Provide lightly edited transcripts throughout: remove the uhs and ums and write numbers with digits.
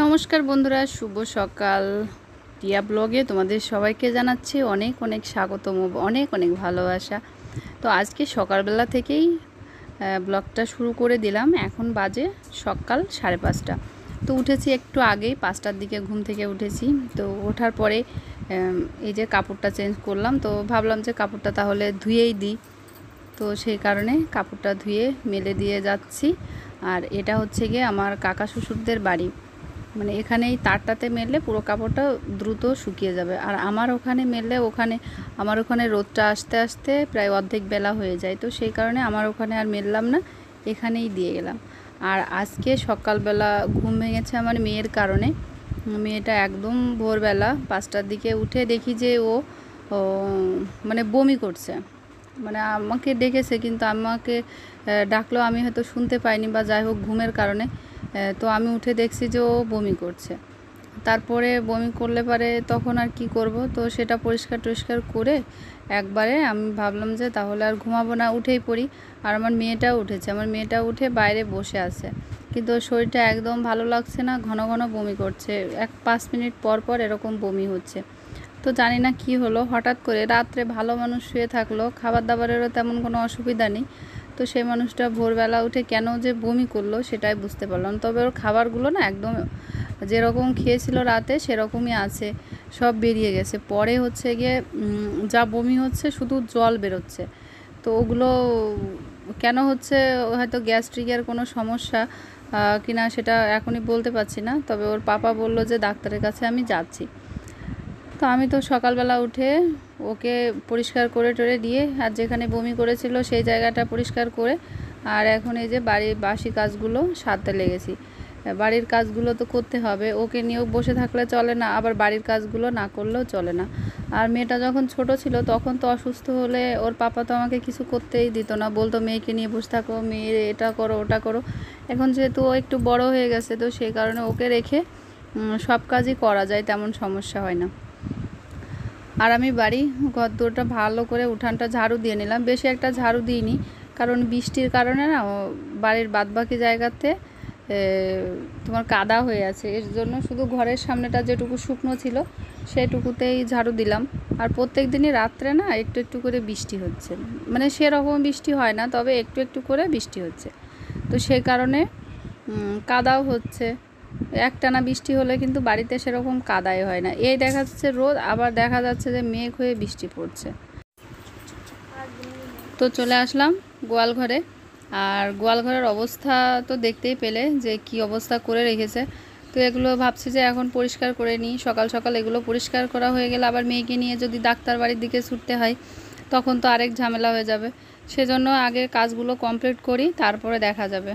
নমস্কার বন্ধুরা, শুভ সকাল। টিয়া ব্লগে তোমাদের সবাইকে জানাচ্ছি অনেক অনেক স্বাগতম, অনেক অনেক ভালোবাসা। তো আজকে সকালবেলা থেকেই ব্লগটা শুরু করে দিলাম। এখন বাজে সকাল 5:30। তো উঠেছি একটু আগেই, 5টার দিকে ঘুম থেকে উঠেছি। তো ওঠার পরে এই যে কাপড়টা চেঞ্জ করলাম, তো ভাবলাম যে কাপড়টা তাহলে ধুয়েই দিই। তো সেই কারণে কাপড়টা ধুয়ে মেলে দিয়ে যাচ্ছি। আর এটা হচ্ছে গিয়ে আমার কাকা শ্বশুরদের বাড়ি, মানে এখানেই তারটাতে মেললে পুরো কাপড়টা দ্রুত শুকিয়ে যাবে। আর আমার ওখানে মেললে আমার ওখানে রোদটা আসতে আসতে প্রায় অর্ধেক বেলা হয়ে যায়। তো সেই কারণে আমার ওখানে আর মেললাম না, এখানেই দিয়ে গেলাম। আর আজকে সকালবেলা ঘুম ভেঙেছে আমার মেয়ের কারণে। মেয়েটা একদম ভোরবেলা 5টার দিকে উঠে দেখি যে ও মানে বমি করছে। মানে আমাকে ডেকেছে, কিন্তু আমাকে ডাকলেও আমি হয়তো শুনতে পাইনি, বা যাই হোক ঘুমের কারণে। তো আমি উঠে দেখছি যে ও বমি করছে। তারপরে বমি করলে পারে তখন আর কি করব, তো সেটা পরিষ্কার টরিষ্কার করে একবারে আমি ভাবলাম যে তাহলে আর ঘুমাবো না, উঠেই পড়ি। আর আমার মেয়েটাও উঠেছে, আমার মেয়েটা উঠে বাইরে বসে আছে, কিন্তু ওর শরীরটা একদম ভালো লাগছে না, ঘন ঘন বমি করছে। 5 মিনিট পর পর এরকম বমি হচ্ছে। তো জানি না কি হলো, হঠাৎ করে রাত্রে ভালো মানুষ শুয়ে থাকলো, খাবার দাবারেরও তেমন কোনো অসুবিধা নেই, তো সেই মানুষটা ভোরবেলা উঠে কেন যে বমি করলো সেটাই বুঝতে পারলাম। তবে ওর খাবারগুলো না একদম যেরকম খেয়েছিল রাতে সেরকমই আছে, সব বেরিয়ে গেছে। পরে হচ্ছে গিয়ে যা বমি হচ্ছে, শুধু জল বেরোচ্ছে। তো ওগুলো কেন হচ্ছে, হয়তো গ্যাস্ট্রিকের কোনো সমস্যা কিনা সেটা এখনই বলতে পারছি না। তবে ওর পাপা বলল যে ডাক্তারের কাছে আমি যাচ্ছি। তো আমি তো সকালবেলা উঠে ওকে পরিষ্কার করে টরে দিয়ে, আর যেখানে বমি করেছিল সেই জায়গাটা পরিষ্কার করে, আর এখন এই যে বাড়ির বাসি কাজগুলো সারতে লেগেছি। বাড়ির কাজগুলো তো করতে হবে, ওকে নিয়েও বসে থাকলে চলে না, আবার বাড়ির কাজগুলো না করলেও চলে না। আর মেয়েটা যখন ছোট ছিল তখন তো অসুস্থ হলে ওর পাপা তো আমাকে কিছু করতেই দিত না, বলতো মেয়েকে নিয়ে বসে থাকো, মেয়ের এটা করো ওটা করো। এখন যেহেতু ও একটু বড় হয়ে গেছে, তো সেই কারণে ওকে রেখে সব কাজই করা যায়, তেমন সমস্যা হয় না। আর আমি বাড়ি ঘরদোরটা ভালো করে উঠানটা ঝাড়ু দিয়ে নিলাম, বেশি একটা ঝাড়ু দিইনি, কারণ বৃষ্টির কারণে না বাড়ির বাদবাকি জায়গাতে তোমার কাদা হয়ে আছে। এর জন্য শুধু ঘরের সামনেটা যেটুকু শুকনো ছিল সেটুকুতেই ঝাড়ু দিলাম। আর প্রত্যেক দিনই রাত্রে না একটু একটু করে বৃষ্টি হচ্ছে, মানে সেরকম বৃষ্টি হয় না, তবে একটু একটু করে বৃষ্টি হচ্ছে। তো সেই কারণে কাদাও হচ্ছে। একটানা বৃষ্টি হলে কিন্তু বাড়িতে সেরকম কাদাই হয় না। এই দেখা যাচ্ছে রোদ, আবার দেখা যাচ্ছে যে মেঘ হয়ে বৃষ্টি পড়ছে। তো চলে আসলাম গোয়াল ঘরে। আর গোয়াল ঘরের অবস্থা তো দেখতেই পেলে যে কি অবস্থা করে রেখেছে। তো এগুলো ভাবছি যে এখন পরিষ্কার করে নিই, সকাল সকাল এগুলো পরিষ্কার করা হয়ে গেলে আবার মেয়েকে নিয়ে যদি ডাক্তার বাড়ির দিকে ছুটতে হয় তখন তো আরেক ঝামেলা হয়ে যাবে। সেজন্য আগে কাজগুলো কমপ্লিট করি, তারপরে দেখা যাবে।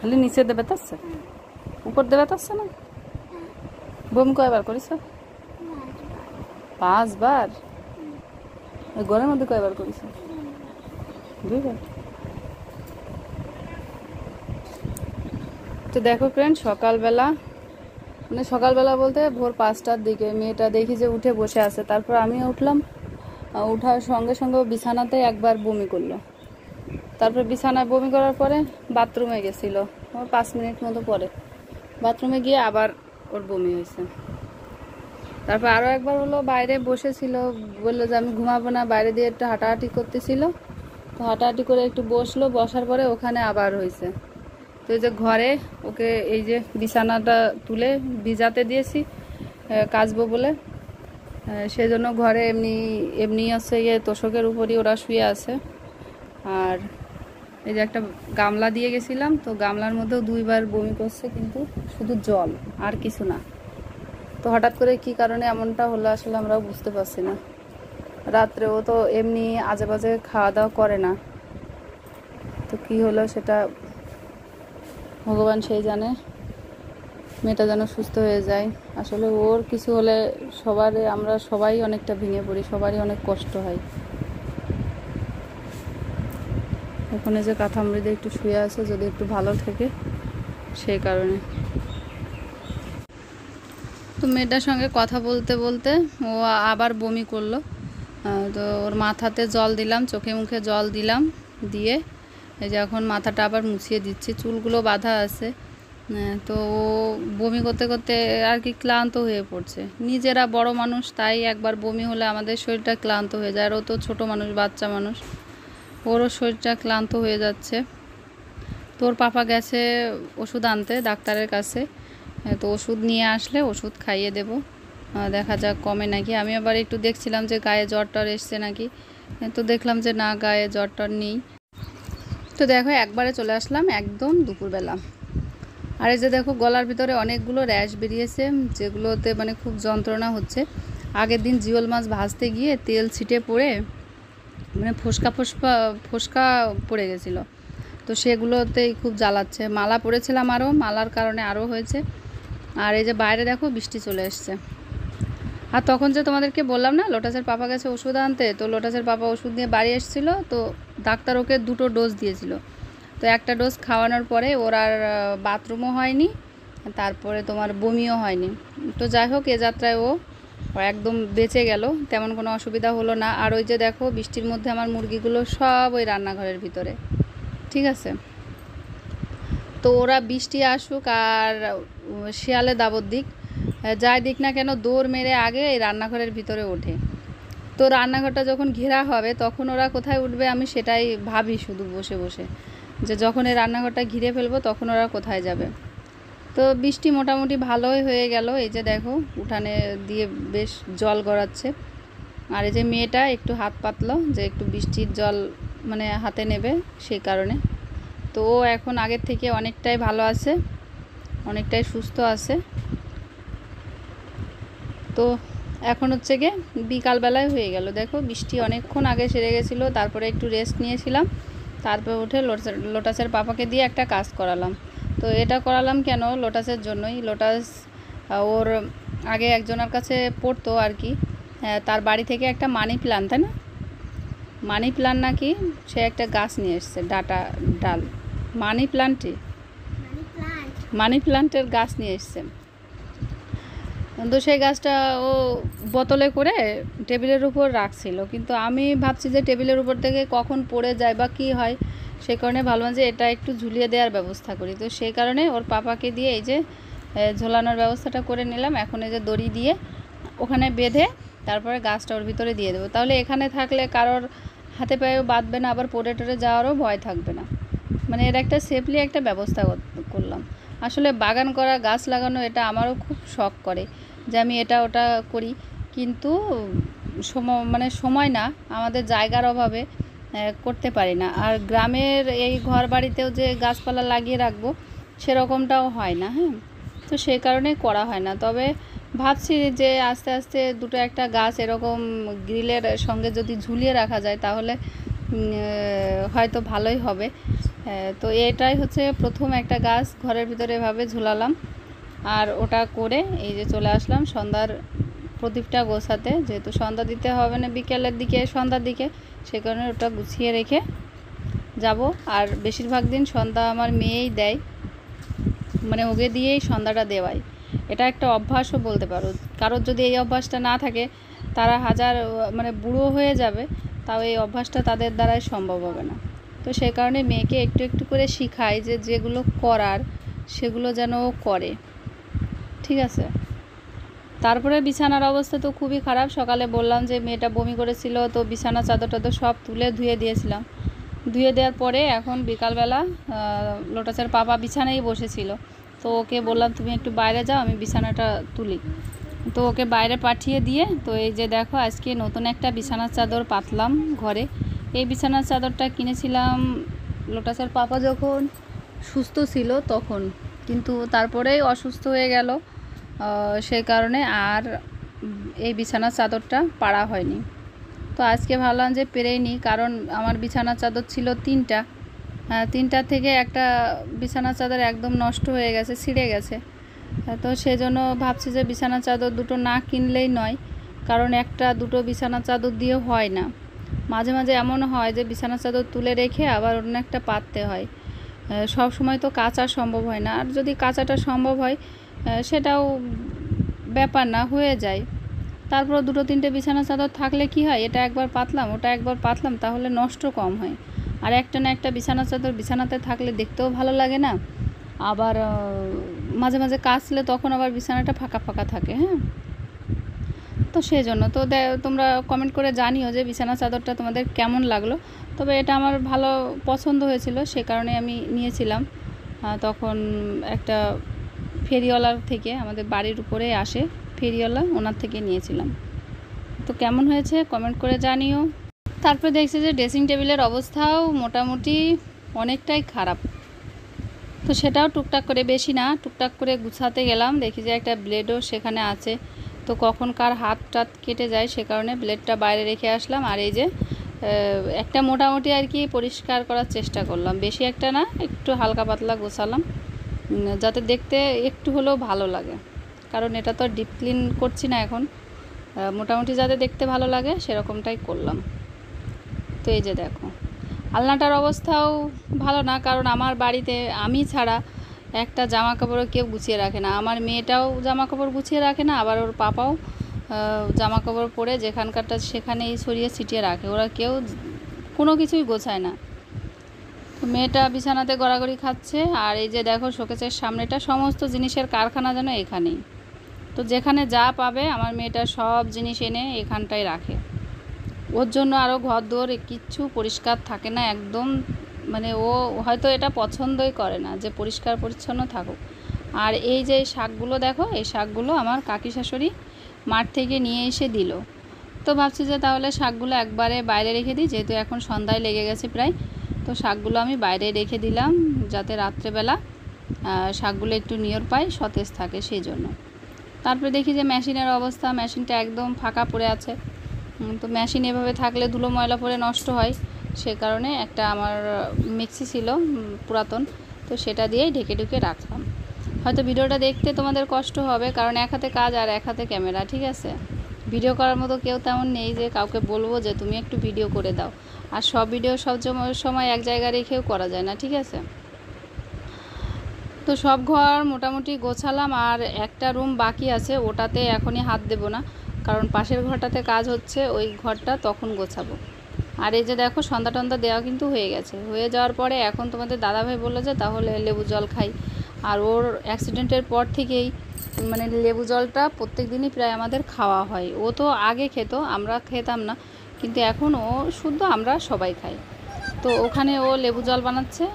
খালি নিচে দেবে তাচ্ছে, উপর দেবে তাচ্ছে না। বমি কয়বার করিস? 5বার। ওই ঘরের মধ্যে কয়বার করিস? 2বার। তো দেখো ফ্রেন্ড, সকালবেলা মানে সকালবেলা বলতে ভোর 5টার দিকে মেয়েটা দেখি যে উঠে বসে আছে। তারপর আমি উঠলাম, উঠার সঙ্গে সঙ্গে বিছানাতে একবার বমি করলো। তারপর বিছানায় বমি করার পরে বাথরুমে গেছিলো, 5 মিনিট মতো পরে বাথরুমে গিয়ে আবার ওর বমি হয়েছে। তারপর আরও একবার হলো, বাইরে বসেছিল, বললো যে আমি ঘুমাবো না, বাইরে দিয়ে একটু হাঁটাহাঁটি করতেছিল। তো হাঁটাহাঁটি করে একটু বসলো, বসার পরে ওখানে আবার হয়েছে। তো এই যে ঘরে ওকে এই যে বিছানাটা তুলে ভিজাতে দিয়েছি কাচবো বলে, সেজন্য ঘরে এমনি এমনি আছে গিয়ে তোষকের উপরই ওরা শুয়ে আছে। আর এই যে একটা গামলা দিয়ে গেছিলাম, তো গামলার মধ্যেও 2বার বমি করছে, কিন্তু শুধু জল আর কিছু না। তো হঠাৎ করে কি কারণে এমনটা হলো আসলে আমরাও বুঝতে পারছি না। রাত্রে ও তো এমনি আজে বাজে খাওয়া দাওয়া করে না, তো কি হলো সেটা ভগবান সেই জানে। মেয়েটা যেন সুস্থ হয়ে যায়। আসলে ওর কিছু হলে আমরা সবাই অনেকটা ভেঙে পড়ি, সবারই অনেক কষ্ট হয়। ওখানে যে কাঁথামৃদে একটু শুয়ে আছে, যদি একটু ভালো থাকে সেই কারণে। তো মেয়েটার সঙ্গে কথা বলতে বলতে ও আবার বমি করলো। তো ওর মাথাতে জল দিলাম, চোখে মুখে জল দিলাম, দিয়ে এই যে এখন মাথাটা আবার মুছিয়ে দিচ্ছি, চুলগুলো বাঁধা আছে। তো ও বমি করতে করতে আর কি ক্লান্ত হয়ে পড়ছে। নিজেরা বড় মানুষ, তাই একবার বমি হলে আমাদের শরীরটা ক্লান্ত হয়ে যায়। আর ও তো ছোটো মানুষ, বাচ্চা মানুষ, ওরও শরীরটা ক্লান্ত হয়ে যাচ্ছে। তোর পাপা গেছে ওষুধ আনতে ডাক্তারের কাছে। তো ওষুধ নিয়ে আসলে ওষুধ খাইয়ে দেব, দেখা যাক কমে নাকি। আমি আবার একটু দেখছিলাম যে গায়ে জ্বর টর এসছে নাকি, তো দেখলাম যে না, গায়ে জ্বর টর নেই। তো দেখো একবারে চলে আসলাম একদম দুপুরবেলা। আর এই যে দেখো গলার ভিতরে অনেকগুলো র্যাশ বেরিয়েছে, যেগুলোতে মানে খুব যন্ত্রণা হচ্ছে। আগের দিন জিওল মাছ ভাজতে গিয়ে তেল ছিটে পড়ে মানে ফোসকা পড়ে গেছিলো, তো সেগুলোতেই খুব জ্বালাচ্ছে। মালা পরেছিলাম আরও, মালার কারণে আরও হয়েছে। আর এই যে বাইরে দেখো বৃষ্টি চলে এসছে। আর তখন যে তোমাদেরকে বললাম না লোটাসের পাপা গেছে ওষুধ আনতে, তো লোটাসের পাপা ওষুধ নিয়ে বাড়ি এসেছিলো। তো ডাক্তার ওকে 2টো ডোজ দিয়েছিল। তো একটা ডোজ খাওয়ানোর পরে ওর আর বাথরুমও হয়নি, তারপরে তোমার বমিও হয়নি। তো যাই হোক, এ যাত্রায় ও একদম বেঁচে গেল, তেমন কোনো অসুবিধা হলো না। আর ওই যে দেখো বৃষ্টির মধ্যে আমার মুরগিগুলো সব ওই রান্নাঘরের ভিতরে, ঠিক আছে। তো ওরা বৃষ্টি আসুক আর শিয়ালে দাবত দিক, যাই দিক না কেন, দৌড় মেরে আগে এই রান্নাঘরের ভিতরে ওঠে। তো রান্নাঘরটা যখন ঘেরা হবে তখন ওরা কোথায় উঠবে, আমি সেটাই ভাবি শুধু বসে বসে, যে যখন এই রান্নাঘরটা ঘিরে ফেলবো তখন ওরা কোথায় যাবে। তো বৃষ্টি মোটামুটি ভালোই হয়ে গেল। এই যে দেখো উঠানে দিয়ে বেশ জল গড়াচ্ছে। আর এই যে মেয়েটা একটু হাত পাতলো, যে একটু বৃষ্টির জল মানে হাতে নেবে, সেই কারণে। তো ও এখন আগের থেকে অনেকটাই ভালো আছে, অনেকটাই সুস্থ আছে। তো এখন হচ্ছে গিয়ে বিকালবেলায় হয়ে গেল। দেখো বৃষ্টি অনেকক্ষণ আগে সেরে গেছিলো, তারপরে একটু রেস্ট নিয়েছিলাম, তারপরে উঠে লোটাসের পাপাকে দিয়ে একটা কাজ করালাম। তো এটা করালাম কেন, লোটাসের জন্যই। লোটাস ওর আগে একজনের কাছে পড়তো আর কি, তার বাড়ি থেকে একটা মানি প্ল্যান্ট, তাই না, মানি প্ল্যান্ট নাকি, সে একটা গাছ নিয়ে এসছে, ডাল মানি প্ল্যান্টের গাছ নিয়ে এসছে। তো সেই গাছটা ও বোতলে করে টেবিলের উপর রাখছিল, কিন্তু আমি ভাবছি যে টেবিলের উপর থেকে কখন পড়ে যায় বা কী হয়, সেই কারণে ভাবলাম যে এটা একটু ঝুলিয়ে দেওয়ার ব্যবস্থা করি। তো সেই কারণে ওর পাপাকে দিয়ে এই যে ঝোলানোর ব্যবস্থাটা করে নিলাম। এখন এই যে দড়ি দিয়ে ওখানে বেঁধে তারপরে গাছটা ওর ভিতরে দিয়ে দেবো, তাহলে এখানে থাকলে কারোর হাতে পায়েও বাঁধবে না, আবার পড়ে টরে যাওয়ারও ভয় থাকবে না। মানে এর একটা সেফলি একটা ব্যবস্থা করলাম। আসলে বাগান করা, গাছ লাগানো, এটা আমারও খুব শখ করে যে আমি এটা ওটা করি, কিন্তু সময় না, আমাদের জায়গার অভাবে করতে পারি না। আর গ্রামের এই ঘর বাড়িতেও যে গাছপালা লাগিয়ে রাখবো সেরকমটাও হয় না, হ্যাঁ। তো সেই কারণেই করা হয় না। তবে ভাবছি যে আস্তে আস্তে দুটো একটা গাছ এরকম গ্রিলের সঙ্গে যদি ঝুলিয়ে রাখা যায় তাহলে হয়তো ভালোই হবে। তো এটাই হচ্ছে প্রথম একটা গাছ ঘরের ভিতরে এভাবে ঝুলালাম। আর ওটা করে এই যে চলে আসলাম সন্ধ্যার প্রদীপটা গোছাতে, যেহেতু সন্ধ্যা দিতে হবে না বিকেলের দিকে, সন্ধ্যার দিকে, সে কারণে ওটা গুছিয়ে রেখে যাব। আর বেশিরভাগ দিন সন্ধ্যা আমার মেয়েই দেয়, মানে ওকে দিয়েই সন্ধ্যাটা দেওয়াই। এটা একটা অভ্যাসও বলতে পারো। কারোর যদি এই অভ্যাসটা না থাকে, তারা হাজার মানে বুড়ো হয়ে যাবে, তাও এই অভ্যাসটা তাদের দ্বারাই সম্ভব হবে না। তো সেই কারণে মেয়েকে একটু একটু করে শিখাই যে যেগুলো করার সেগুলো যেন ও করে, ঠিক আছে। তারপরে বিছানার অবস্থা তো খুবই খারাপ। সকালে বললাম যে মেয়েটা বমি করেছিল, তো বিছানা চাদর টাদর সব তুলে ধুয়ে দিয়েছিলাম। ধুয়ে দেওয়ার পরে এখন বিকালবেলা লোটাসের পাপা বিছানায় বসেছিল, তো ওকে বললাম তুমি একটু বাইরে যাও, আমি বিছানাটা তুলি। তো ওকে বাইরে পাঠিয়ে দিয়ে, তো এই যে দেখো আজকে নতুন একটা বিছানার চাদর পাতলাম ঘরে। এই বিছানার চাদরটা কিনেছিলাম লোটাসের পাপা যখন সুস্থ ছিল তখন, কিন্তু তারপরেই অসুস্থ হয়ে গেল, সেই কারণে আর এই বিছানার চাদরটা পাড়া হয়নি। তো আজকে ভাবলাম যে পেরেই নিই, কারণ আমার বিছানার চাদর ছিল 3টা, 3টা থেকে একটা বিছানার চাদর একদম নষ্ট হয়ে গেছে, ছিঁড়ে গেছে। তো সেজন্য ভাবছি যে বিছানার চাদর দুটো না কিনলেই নয়, কারণ একটা দুটো বিছানার চাদর দিয়ে হয় না। মাঝে মাঝে এমন হয় যে বিছানার চাদর তুলে রেখে আবার অন্য একটা পাততে হয়, সব সময় তো কাচা সম্ভব হয় না। আর যদি কাচাটা সম্ভব হয় সেটাও ব্যাপার না, হয়ে যায়। তারপর 2-3টে বিছানা চাদর থাকলে কি হয়, এটা একবার পাতলাম ওটা একবার পাতলাম, তাহলে নষ্ট কম হয়। আর একটা না একটা বিছানা চাদর বিছানাতে থাকলে দেখতেও ভালো লাগে না, আবার মাঝে মাঝে কাচলে তখন আবার বিছানাটা ফাঁকা ফাঁকা থাকে। হ্যাঁ, তো সেই জন্য তো তোমরা কমেন্ট করে জানিও যে বিছানা চাদরটা তোমাদের কেমন লাগলো। তবে এটা আমার ভালো পছন্দ হয়েছিল, সে কারণে আমি নিয়েছিলাম। তখন একটা ফেরিওয়ালার থেকে, আমাদের বাড়ির উপরে আসে ফেরিওয়ালা, ওনার থেকে নিয়েছিলাম। তো কেমন হয়েছে কমেন্ট করে জানিও। তারপরে দেখছি যে ড্রেসিং টেবিলের অবস্থাও মোটামুটি অনেকটাই খারাপ। তো সেটাও টুকটাক করে, বেশি না, টুকটাক করে গুছাতে গেলাম, দেখি যে একটা ব্লেডও সেখানে আছে। তো কখন কার হাত টাত কেটে যায়, সে কারণে ব্লেডটা বাইরে রেখে আসলাম। আর এই যে একটা মোটামুটি আর কি পরিষ্কার করার চেষ্টা করলাম, বেশি একটা না, একটু হালকা পাতলা গোছালাম, যাতে দেখতে একটু হলেও ভালো লাগে। কারণ এটা তো ডিপ ক্লিন করছি না এখন, মোটামুটি যাতে দেখতে ভালো লাগে সেরকমটাই করলাম। তো এই যে দেখো, আলনাটার অবস্থাও ভালো না, কারণ আমার বাড়িতে আমি ছাড়া একটা জামা কাপড়ও কেউ গুছিয়ে রাখে না। আমার মেয়েটাও জামা কাপড় গুছিয়ে রাখে না, আবার ওর পাপাও জামা কাপড় পরে যেখানকারটা সেখানেই ছড়িয়ে ছিটিয়ে রাখে, ওরা কেউ কোনো কিছুই গোছায় না। তো মেয়েটা বিছানাতে গড়াগড়ি খাচ্ছে। আর এই যে দেখো শোকেসের সামনেটা, সমস্ত জিনিসের কারখানা যেন এখানেই। তো যেখানে যা পাবে আমার মেয়েটা সব জিনিস এনে এখানটায় রাখে। ওর জন্য আরও ঘর দোর কিচ্ছু পরিষ্কার থাকে না একদম, মানে ও হয়তো এটা পছন্দই করে না যে পরিষ্কার পরিচ্ছন্ন থাকুক। আর এই যে শাকগুলো দেখো, এই শাকগুলো আমার কাকি শাশুড়ি মাঠ থেকে নিয়ে এসে দিল। তো ভাবছি যে তাহলে শাকগুলো একবারে বাইরে রেখে দিই, যেহেতু এখন সন্ধ্যায় লেগে গেছে প্রায়। তো শাকগুলো আমি বাইরে রেখে দিলাম, যাতে রাত্রেবেলা শাকগুলো একটু নিয়র পাই, সতেজ থাকে সেই জন্য। তারপরে দেখি যে মেশিনের অবস্থা, মেশিনটা একদম ফাঁকা পড়ে আছে। তো মেশিন এভাবে থাকলে ধুলো ময়লা পড়ে নষ্ট হয়, সে কারণে একটা আমার মিক্সি ছিল পুরাতন, তো সেটা দিয়েই ঢেকে ঢুকে রাখলাম। হয়তো ভিডিওটা দেখতে তোমাদের কষ্ট হবে, কারণ এক হাতে কাজ আর এক হাতে ক্যামেরা, ঠিক আছে। ভিডিও করার মতো কেউ তেমন নেই যে কাউকে বলবো যে তুমি একটু ভিডিও করে দাও, আর সব ভিডিও সব সময় এক জায়গায় রেখেও করা যায় না, ঠিক আছে। তো সব ঘর মোটামুটি গোছালাম, আর একটা রুম বাকি আছে, ওটাতে এখনই হাত দেব না, কারণ পাশের ঘরটাতে কাজ হচ্ছে, ওই ঘরটা তখন গোছাবো। আর এই যে দেখো সন্ধ্যা টন্ধা দেওয়া কিন্তু হয়ে গেছে। হয়ে যাওয়ার পরে এখন তোমাদের দাদাভাই বললো যে তাহলে লেবু জল খাই। আর ওর অ্যাক্সিডেন্টের পর থেকেই মানে লেবু জলটা প্রত্যেক দিনই প্রায় আমাদের খাওয়া হয়। ও তো আগে খেত, আমরা খেতাম না, কিন্তু এখন ও শুদ্ধ আমরা সবাই খাই। তো ওখানে ও লেবু জল বানাচ্ছে,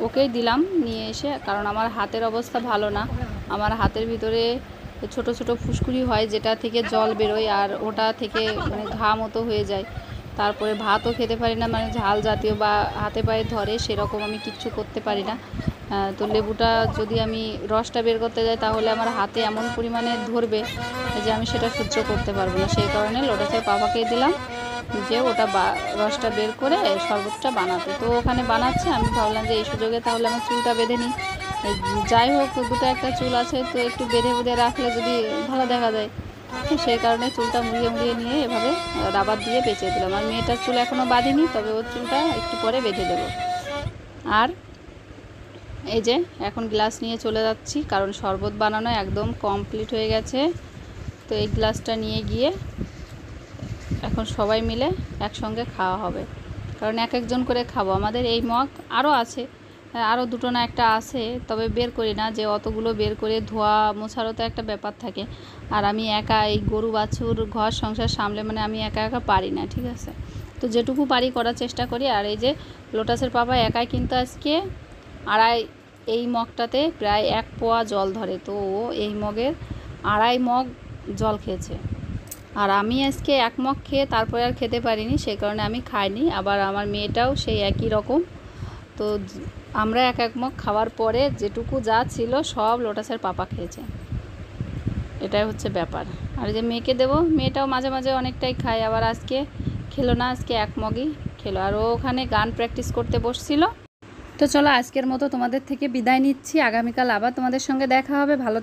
ওকেই দিলাম নিয়ে এসে, কারণ আমার হাতের অবস্থা ভালো না। আমার হাতের ভিতরে ছোট ছোট ফুসকুড়ি হয়, যেটা থেকে জল বেরোয়, আর ওটা থেকে মানে ঘা মতো হয়ে যায়। তারপরে ভাতও খেতে পারি না, মানে ঝাল জাতীয় বা হাতে পায়ে ধরে সেরকম আমি কিচ্ছু করতে পারি না। তো লেবুটা যদি আমি রসটা বের করতে যাই, তাহলে আমার হাতে এমন পরিমাণে ধরবে যে আমি সেটা সহ্য করতে পারবো না। সেই কারণে লোটাসের পাপাকেই দিলাম যে ওটা রসটা বের করে শরবতটা বানাতে। তো ওখানে বানাচ্ছে, আমি ভাবলাম যে এই সুযোগে তাহলে আমার চুলটা বেঁধে নিই। যাই হোক, দুটো একটা চুল আছে, তো একটু বেঁধে বেঁধে রাখলে যদি ভালো দেখা যায়, তো সেই কারণে চুলটা মুড়িয়ে মুড়িয়ে নিয়ে এভাবে রাবার দিয়ে পেঁচিয়ে দিলাম। আর মেয়েটার চুল এখনও বাঁধিনি, তবে ওর চুলটা একটু পরে বেঁধে দেবো। আর এই যে এখন গ্লাস নিয়ে চলে যাচ্ছি, কারণ শরবত বানানো একদম কমপ্লিট হয়ে গেছে। তো এই গ্লাসটা নিয়ে গিয়ে এখন সবাই মিলে একসঙ্গে খাওয়া হবে, কারণ এক একজন করে খাবো। আমাদের এই মগ আরও আছে, আরও দুটো না একটা আছে, তবে বের করি না, যে অতগুলো বের করে ধোয়া মোছারও তো একটা ব্যাপার থাকে। আর আমি একা এই গরু বাছুর ঘর সংসার সামলে, মানে আমি একা একা পারি না, ঠিক আছে। তো যেটুকু পারি করার চেষ্টা করি। আর এই যে লোটাসের পাপা একাই কিন্তু আজকে এই মগটাতে প্রায় 1 পোয়া জল ধরে, তো ও এই মগের 2.5 মগ জল খেয়েছে। আর আমি আজকে 1 মগ খেয়ে তারপরে আর খেতে পারিনি, সেই কারণে আমি খাইনি। আবার আমার মেয়েটাও সেই একই রকম। তো আমরা 1 মগ খাওয়ার পরে যেটুকু যা ছিল সব লোটাসের পাপা খেয়েছে, এটাই হচ্ছে ব্যাপার। আর যে মেয়েকে দেবো, মেয়েটাও মাঝে মাঝে অনেকটাই খায়, আবার আজকে খেলো না, আজকে 1 মগই খেলো। আর ও ওখানে গান প্র্যাকটিস করতে বসছিল। তো চলো আজকের মতো তোমাদের থেকে বিদায় নিচ্ছি, আগামীকাল আবার তোমাদের সঙ্গে দেখা হবে। ভালো